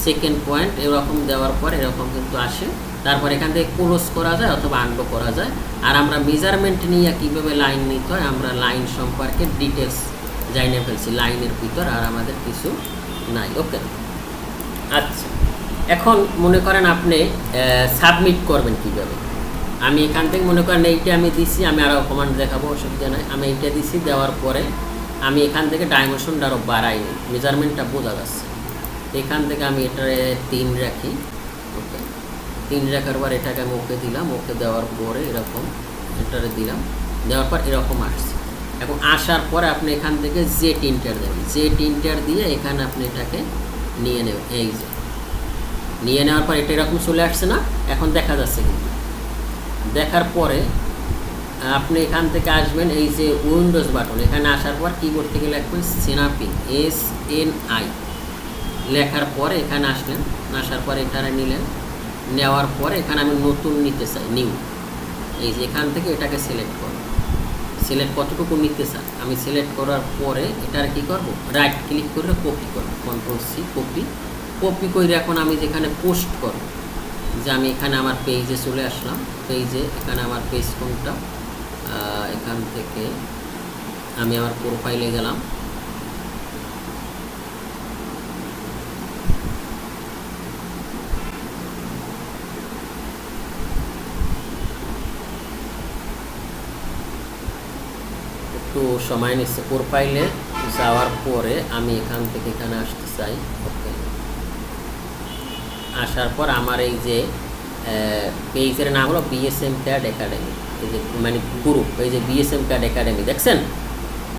Second point এরকম দেওয়ার পর এরকম কিন্তু আসে। তারপর এখান থেকে ক্লোজ করা যায় অথবা আনডো করা যায়। আর আমরা মেজারমেন্ট নিয়ে কীভাবে লাইন নিতে হয়, আমরা লাইন সম্পর্কে ডিটেলস জানিয়ে ফেলছি লাইনের ভিতর, আর আমাদের কিছু নাই। ওকে, আচ্ছা, এখন মনে করেন আপনি সাবমিট করবেন কীভাবে। আমি এখান থেকে মনে করেন এইটা আমি দিছি, আমি আরও কমান্ড দেখাবো, অসুবিধা নাই। আমি এইটা দিছি, দেওয়ার পরে আমি এখান থেকে ডাইমেনশনটা আরও বাড়াই নিই, মেজারমেন্টটা বোঝা যাচ্ছে। এখান থেকে আমি এটারে 3 রাখি। ওকে, 3 রাখার পর এটাকে আমি ওকে দিলাম। ওকে দেওয়ার পরে এরকম এটারে দিলাম, দেওয়ার পর এরকম আসছে। এখন আসার পরে আপনি এখান থেকে জেট ইন্টার দেবেন। জেট ইন্টার দিয়ে এখানে আপনি এটাকে নিয়ে নেবেন। এই যে নিয়ে নেওয়ার পর এটা এরকম চলে আসছে না, এখন দেখা যাচ্ছে কিন্তু। দেখার পরে আপনি এখান থেকে আসবেন এই যে উইন্ডোজ বাটন, এখানে আসার পর কিবোর্ড থেকে লিখবেন স্ন্যাপিং, SNI লেখার পরে এখানে আসলেন। আসার পরে এখানে নিলেন, নেওয়ার পরে এখানে আমি নতুন নিতে চাই, নিউ। এই যে এখান থেকে এটাকে সিলেক্ট করব, সিলেক্ট কতটুকু নিতে চাই আমি সিলেক্ট করার পরে এটার কি করব, রাইট ক্লিক করে কপি করব, Ctrl+C কপি। কপি করে এখন আমি যেখানে পোস্ট করব, যে আমি এখানে আমার পেজে চলে আসলাম। পেজে এখানে আমার পেজ কোনটা, এখান থেকে আমি আমার প্রোফাইলে গেলাম। একটু সময় নিচ্ছে। প্রোফাইলে যাওয়ার পরে আমি এখান থেকে এখানে আসতে চাই। ওকে, আসার পর আমার এই যে পেজের নাম হলো BSM CAD একাডেমি, এই যে মানে গ্রুপ, এই যে BSM CAD একাডেমি দেখছেন।